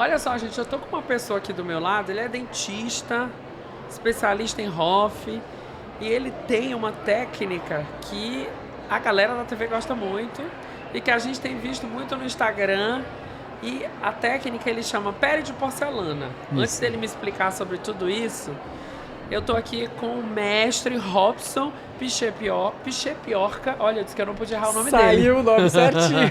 Olha só, gente, eu tô com uma pessoa aqui do meu lado, ele é dentista, especialista em ROF, e ele tem uma técnica que a galera da TV gosta muito e que a gente tem visto muito no Instagram. E a técnica ele chama pele de porcelana. Isso. Antes dele me explicar sobre tudo isso, eu tô aqui com o mestre Robson Pichepiorca. Olha, eu disse que eu não podia errar o nome dele. Saiu o nome certinho.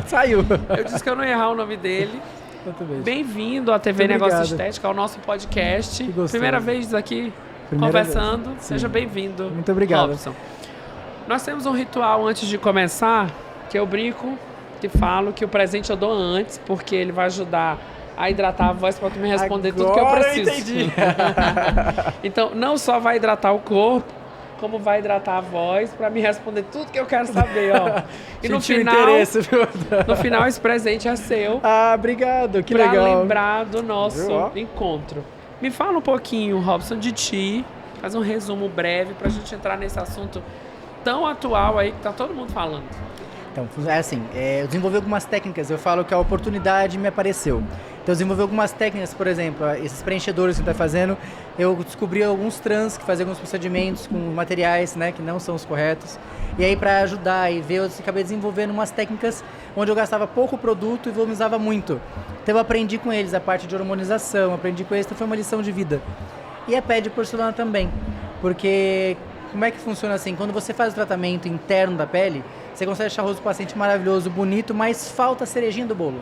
Saiu. Eu disse que eu não ia errar o nome dele. Exatamente. Bem-vindo à TV Muito Negócio obrigado. Estética, ao nosso podcast. Que gostoso. Primeira vez aqui Primeira conversando. vez. Seja Sim. bem-vindo. Muito obrigado. Robson. Nós temos um ritual antes de começar, que eu brinco, que falo que o presente eu dou antes, porque ele vai ajudar a hidratar a voz para tu me responder tudo que eu Agora preciso. entendi. Então, não só vai hidratar o corpo, como vai hidratar a voz para me responder tudo que eu quero saber, ó. E no Sentiu final, interesse, viu? no final esse presente é seu. Ah, obrigado. Que Para legal. lembrar do nosso Viu, ó? encontro. Me fala um pouquinho, Robson, de ti. Faz um resumo breve pra gente entrar nesse assunto tão atual aí que tá todo mundo falando. Então, é assim, eu desenvolvi algumas técnicas, eu falo que a oportunidade me apareceu. Então, eu desenvolvi algumas técnicas, por exemplo, esses preenchedores que a gente está fazendo, eu descobri alguns trans que faziam alguns procedimentos com materiais, né, que não são os corretos. E aí, para ajudar e ver, eu acabei desenvolvendo umas técnicas onde eu gastava pouco produto e volumizava muito. Então, eu aprendi com eles a parte de hormonização, aprendi com eles, então foi uma lição de vida. E a pele de porcelana também, porque como é que funciona assim? Quando você faz o tratamento interno da pele, você consegue deixar o rosto do paciente maravilhoso, bonito, mas falta a cerejinha do bolo.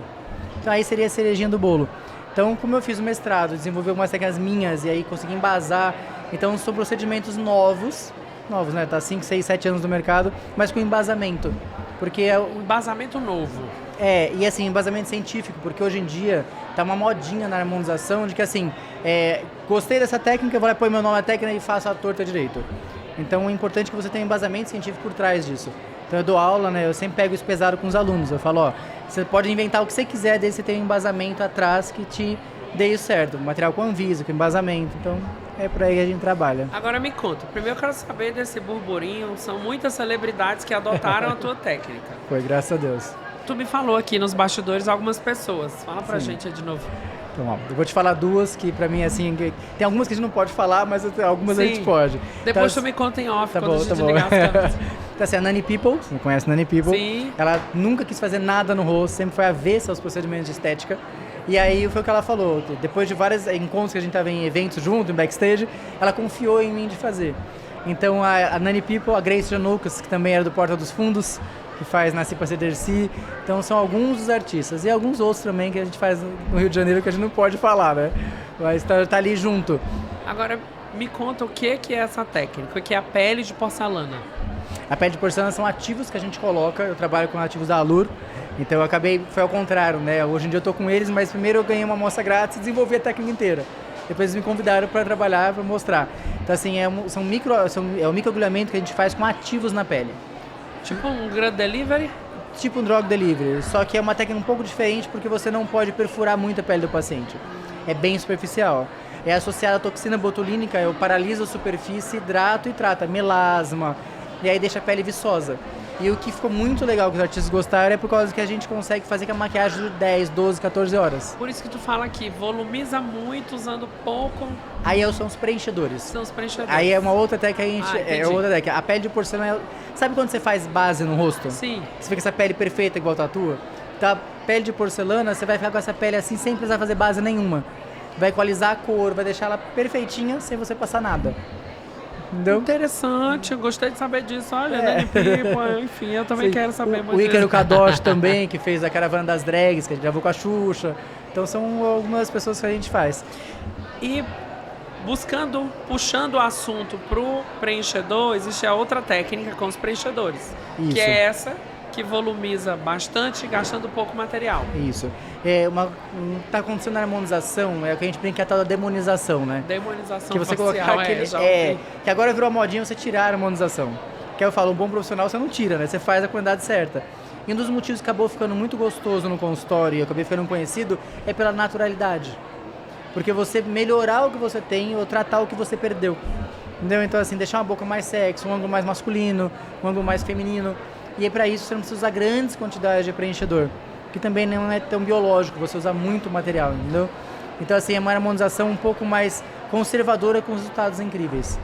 Então aí seria a cerejinha do bolo. Então, como eu fiz o mestrado, desenvolvi algumas técnicas minhas e aí consegui embasar. Então, são procedimentos novos, né? Tá 5, 6, 7 anos no mercado, mas com embasamento. Porque é Um embasamento novo. e assim, embasamento científico, porque hoje em dia tá uma modinha na harmonização de que assim, gostei dessa técnica, eu vou lá pôr meu nome na técnica e faço a torta direito. Então, é importante que você tenha um embasamento científico por trás disso. Então, eu dou aula, né? Eu sempre pego isso pesado com os alunos. Eu falo, ó, você pode inventar o que você quiser, desde você ter um embasamento atrás que te dê isso certo. Material com Anvisa, com embasamento. Então, é por aí que a gente trabalha. Agora me conta, primeiro eu quero saber desse burburinho, são muitas celebridades que adotaram a tua técnica. Foi, graças a Deus. Tu me falou aqui nos bastidores algumas pessoas, fala pra Sim. gente aí de novo. Então, ó, eu vou te falar duas que pra mim, assim, tem algumas que a gente não pode falar, mas algumas a Sim. gente pode. Depois Então, tu me conta em off Tá quando bom, a gente tá bom. ligar as câmeras. Então, assim, a Nani People, você conhece a Nani People? Sim. Ela nunca quis fazer nada no rosto, sempre foi avessa aos procedimentos de estética. E aí foi o que ela falou, que depois de vários encontros que a gente tava em eventos junto, em backstage, ela confiou em mim de fazer. Então a Nani People, a Grace Janucas, que também era do Porta dos Fundos, que faz Nasci Pra Ser Dercy. Então são alguns dos artistas. E alguns outros também que a gente faz no Rio de Janeiro que a gente não pode falar, né? Mas tá ali junto. Agora me conta o que é essa técnica, o que é a pele de porcelana. A pele de porcelana são ativos que a gente coloca, eu trabalho com ativos da Alur, então eu foi ao contrário, né? Hoje em dia eu tô com eles, mas primeiro eu ganhei uma amostra grátis e desenvolvi a técnica inteira. Depois eles me convidaram para trabalhar, para mostrar. Então assim, é o microagulhamento que a gente faz com ativos na pele. Tipo um Grad Delivery? Tipo um drug delivery, só que é uma técnica um pouco diferente porque você não pode perfurar muito a pele do paciente. É bem superficial. É associada à toxina botulínica, eu paraliso a superfície, hidrato e trata melasma, e aí deixa a pele viçosa. E o que ficou muito legal que os artistas gostaram é por causa que a gente consegue fazer com a maquiagem de 10, 12, 14 horas. Por isso que tu fala aqui, volumiza muito usando pouco, Aí são os preenchedores. são os preenchedores. Aí é uma outra técnica que a gente. entendi. É outra técnica. A pele de porcelana. Sabe quando você faz base no rosto? Sim. Você fica com essa pele perfeita igual a tua? Então a pele de porcelana, você vai ficar com essa pele assim sem precisar fazer base nenhuma. Vai equalizar a cor, vai deixar ela perfeitinha sem você passar nada. Entendeu? Interessante, eu gostei de saber disso. Olha, Nani People, enfim, eu também Sim. quero saber muito O Ícaro disso. Kadosh também, que fez a Caravana das Drags, que a gente gravou com a Xuxa. Então são algumas pessoas que a gente faz. E puxando o assunto pro preenchedor, existe a outra técnica com os preenchedores. Isso. Que é essa, que volumiza bastante, gastando pouco material. Isso. Tá acontecendo na harmonização, é o que a gente brinca que é a tal da demonização, né? Demonização Que você facial, colocar aquele. já ouvi. Que agora virou a modinha você tirar a harmonização. Que eu falo, um bom profissional você não tira, né? Você faz a quantidade certa. E um dos motivos que acabou ficando muito gostoso no consultório e eu acabei ficando conhecido é pela naturalidade. Porque você melhorar o que você tem ou tratar o que você perdeu. Entendeu? Então, assim, deixar uma boca mais sexy, um ângulo mais masculino, um ângulo mais feminino. E aí, pra isso, você não precisa usar grandes quantidades de preenchedor. que também não é tão biológico, você usa muito material, entendeu? Então, assim, é uma harmonização um pouco mais conservadora com resultados incríveis.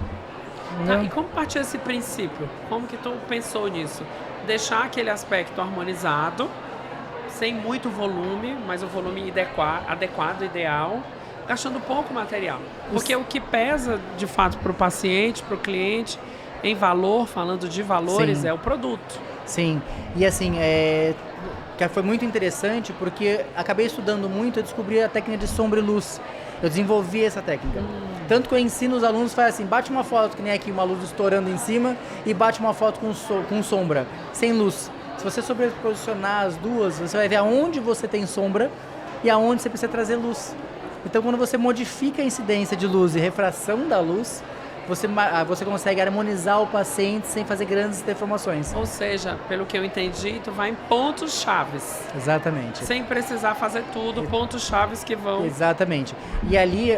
Tá, e como partiu esse princípio? Como que tu pensou nisso? Deixar aquele aspecto harmonizado, sem muito volume, mas o volume adequado, ideal, gastando pouco material. Porque o que pesa, de fato, para o paciente, para o cliente, em valor, falando de valores, Sim. é o produto. Sim, e assim, que foi muito interessante porque acabei estudando muito, eu descobri a técnica de sombra e luz. Eu desenvolvi essa técnica. Tanto que eu ensino os alunos, faz assim, bate uma foto que nem aqui, uma luz estourando em cima, e bate uma foto com sombra, sem luz. Se você sobreposicionar as duas, você vai ver aonde você tem sombra e aonde você precisa trazer luz. Então, quando você modifica a incidência de luz e refração da luz, você consegue harmonizar o paciente sem fazer grandes deformações. Ou seja, pelo que eu entendi, tu vai em pontos chaves. Exatamente. Sem precisar fazer tudo, pontos chaves que vão... Exatamente. E ali,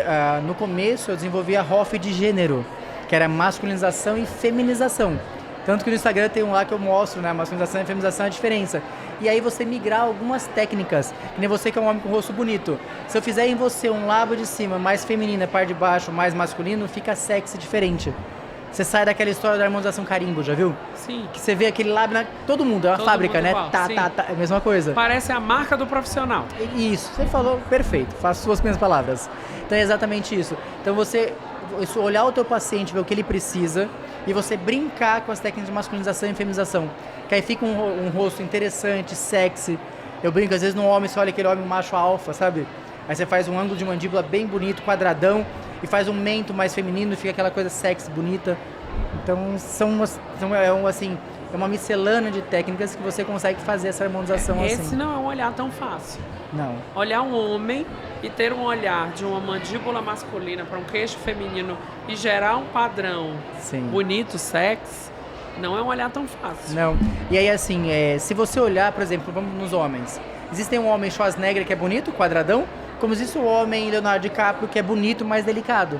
no começo, eu desenvolvi a ROF de gênero, que era masculinização e feminização. Tanto que no Instagram tem um lá que eu mostro, né, masculinização e feminização, a diferença. E aí você migrar algumas técnicas, que nem você que é um homem com rosto bonito. Se eu fizer em você um lábio de cima mais feminino, a parte de baixo mais masculino, fica sexy diferente. Você sai daquela história da harmonização carimbo, já viu? Sim. Que você vê aquele lábio na... Todo mundo, é uma Todo fábrica, mundo né? igual, sim. É a mesma coisa. Parece a marca do profissional. Isso, você falou perfeito, faço suas minhas palavras. Então é exatamente isso. Então você olhar o teu paciente, ver o que ele precisa e você brincar com as técnicas de masculinização e feminização. Que aí fica um rosto interessante, sexy. Eu brinco, às vezes no homem, você olha aquele homem macho alfa, sabe? Aí você faz um ângulo de mandíbula bem bonito, quadradão, e faz um mento mais feminino e fica aquela coisa sexy, bonita. Então é uma miscelânea de técnicas que você consegue fazer essa harmonização assim. Esse não é um olhar tão fácil. Não. Olhar um homem e ter um olhar de uma mandíbula masculina para um queixo feminino e gerar um padrão bonito, sexy, não é um olhar tão fácil. Não. E aí assim, se você olhar, por exemplo, vamos nos homens. Existem um homem Schwarzenegger que é bonito, quadradão, como existe o homem Leonardo DiCaprio que é bonito, mais delicado.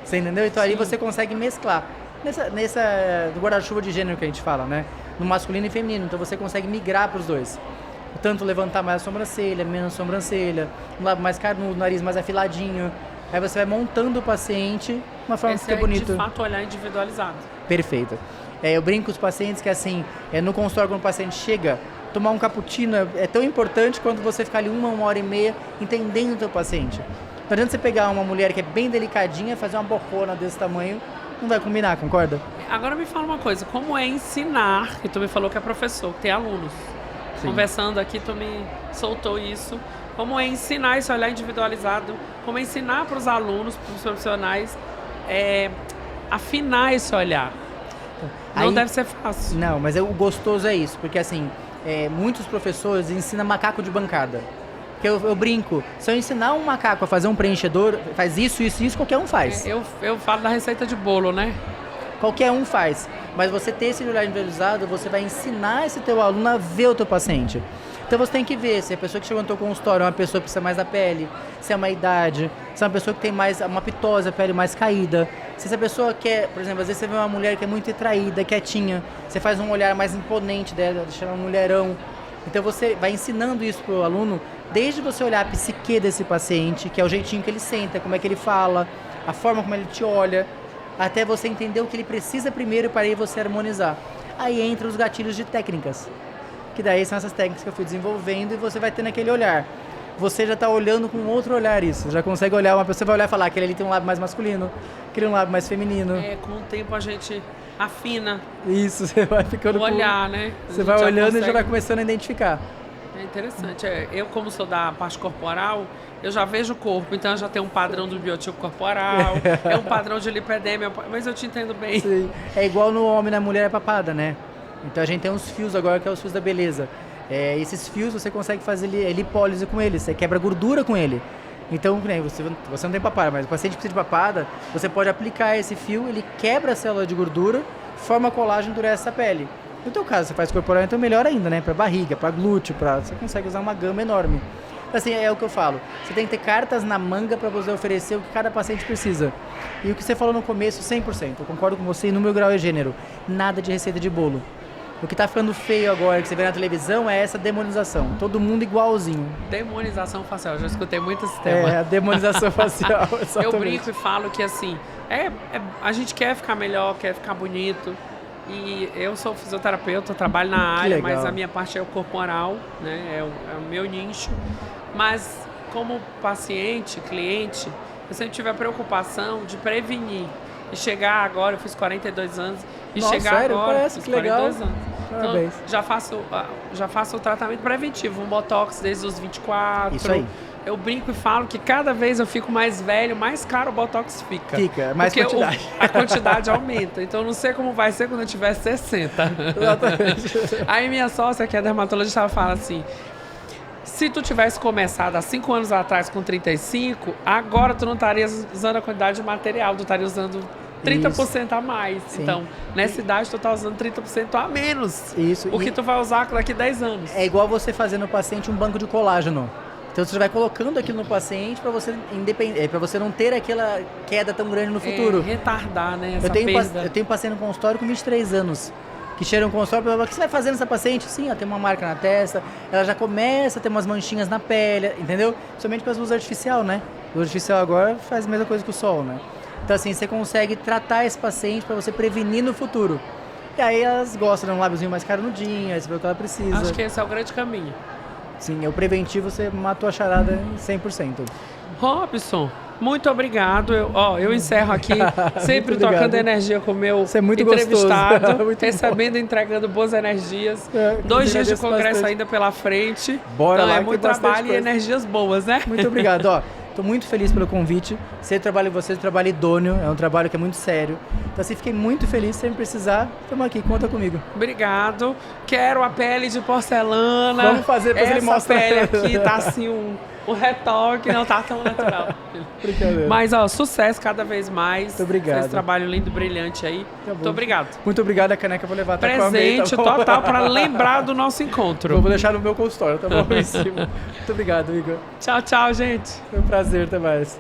Você entendeu? Então ali você consegue mesclar. Do guarda-chuva de gênero que a gente fala, né? No masculino e feminino. Então você consegue migrar para os dois. Tanto levantar mais a sobrancelha, menos sobrancelha, um lábio mais carnudo, nariz mais afiladinho. Aí você vai montando o paciente de uma forma que fica bonito. De fato, olhar individualizado. Perfeito. Eu brinco com os pacientes que assim, no consultório quando o paciente chega, tomar um cappuccino é tão importante quanto você ficar ali uma hora e meia entendendo o teu paciente. Não adianta você pegar uma mulher que é bem delicadinha, fazer uma bocona desse tamanho, não vai combinar, concorda? Agora me fala uma coisa, como é ensinar, que tu me falou que é professor, que tem alunos. Sim. Conversando aqui, tu me soltou isso. Como é ensinar esse olhar individualizado, como é ensinar para os alunos, para os profissionais, afinar esse olhar. Não deve ser fácil. Não, mas o gostoso é isso, porque assim, muitos professores ensinam macaco de bancada. Porque eu brinco, se eu ensinar um macaco a fazer um preenchedor, faz isso, qualquer um faz. Eu falo da receita de bolo, né? Qualquer um faz. Mas você ter esse olhar individualizado, você vai ensinar esse teu aluno a ver o teu paciente. Então você tem que ver se a pessoa que chegou no teu consultório é uma pessoa que precisa mais da pele, se é uma idade, se é uma pessoa que tem mais uma pitose, a pele mais caída. Se essa pessoa quer, por exemplo, às vezes você vê uma mulher que é muito retraída, quietinha, você faz um olhar mais imponente dela, deixa ela um mulherão. Então você vai ensinando isso pro aluno, desde você olhar a psique desse paciente, que é o jeitinho que ele senta, como é que ele fala, a forma como ele te olha, até você entender o que ele precisa primeiro para aí você harmonizar. Aí entra os gatilhos de técnicas, que daí são essas técnicas que eu fui desenvolvendo e você vai tendo aquele olhar. Você já está olhando com outro olhar isso, já consegue olhar, uma pessoa vai olhar e falar, aquele ali tem um lábio mais masculino, aquele um lábio mais feminino. Com o tempo a gente afina. Isso, você vai ficando o olhar, né? Você vai olhando e já vai começando a identificar. É interessante. Eu, como sou da parte corporal, eu já vejo o corpo, então eu já tenho um padrão do biotipo corporal, é um padrão de lipedema, mas eu te entendo bem. Sim. É igual no homem e na mulher é papada, né? Então a gente tem uns fios agora que é os fios da beleza. Esses fios você consegue fazer lipólise com eles, você quebra gordura com ele. Então, você não tem papada, mas o paciente precisa de papada, você pode aplicar esse fio, ele quebra a célula de gordura, forma colágeno e endurece essa pele. No teu caso, você faz corporal, então melhor ainda, né? Pra barriga, pra glúteo, você consegue usar uma gama enorme. Assim, é o que eu falo. Você tem que ter cartas na manga para você oferecer o que cada paciente precisa. E o que você falou no começo, 100%. Eu concordo com você, e no meu grau e gênero. Nada de receita de bolo. O que tá ficando feio agora, que você vê na televisão, é essa demonização. Todo mundo igualzinho. Demonização facial, já escutei muito esse tema. É, a demonização facial, exatamente. Eu brinco e falo que assim, a gente quer ficar melhor, quer ficar bonito. E eu sou fisioterapeuta, trabalho na área, mas a minha parte é o corporal, né? É o meu nicho. Mas como paciente, cliente, eu sempre tive a preocupação de prevenir. E chegar agora, eu fiz 42 anos, e Nossa, chegar sério? agora, Parece fiz que legal. 42 anos. Parabéns. Então, já faço o tratamento preventivo, um botox desde os 24. Isso aí. Eu brinco e falo que cada vez eu fico mais velho, mais caro o botox fica. Fica, mais quantidade. A quantidade aumenta. Então eu não sei como vai ser quando eu tiver 60. Exatamente. Aí minha sócia, que é dermatologista, ela fala assim: se tu tivesse começado há 5 anos atrás com 35, agora tu não estaria usando a quantidade de material, tu estaria usando 30% a mais. Sim. Então, nessa idade, tu tá usando 30% a menos. Isso. O que tu vai usar daqui a 10 anos. É igual você fazer no paciente um banco de colágeno. Então você vai colocando aquilo no paciente para você não ter aquela queda tão grande no futuro. Retardar, né? Essa Eu tenho paciente no consultório com 23 anos. Que chega no consultório e fala: o que você vai fazer nessa paciente? Sim, ela tem uma marca na testa, ela já começa a ter umas manchinhas na pele, entendeu? Somente com as luzes artificial, né? Luz artificial agora faz a mesma coisa que o sol, né? Então assim, você consegue tratar esse paciente para você prevenir no futuro. E aí elas gostam de um lábiozinho mais carnudinho, aí você vê o que ela precisa. Acho que esse é o grande caminho. Sim, o preventivo você matou a charada 100%. Robson, muito obrigado. Eu encerro aqui sempre trocando energia com o meu entrevistado, muito recebendo e entregando boas energias. 2 dias de congresso bastante ainda pela frente. Bora então lá, é muito trabalho e energias boas, né? Muito obrigado. Estou muito feliz pelo convite. Sei o trabalho de vocês, um trabalho idôneo, é um trabalho que é muito sério. Então assim, fiquei muito feliz, se precisar, estamos aqui, conta comigo. Obrigado. Quero a pele de porcelana. Vamos fazer para ele mostrar. Essa pele aqui tá assim um retoque, não tá tão natural. Brincadeira. Mas, sucesso cada vez mais. Muito obrigado. Esse trabalho lindo, brilhante aí. Tá muito obrigado. Muito obrigado, a caneca eu vou levar até presente total para lembrar do nosso encontro. Vou deixar no meu consultório, tá bom? Em cima. Muito obrigado, Igor. Tchau, tchau, gente. Foi um prazer, até mais.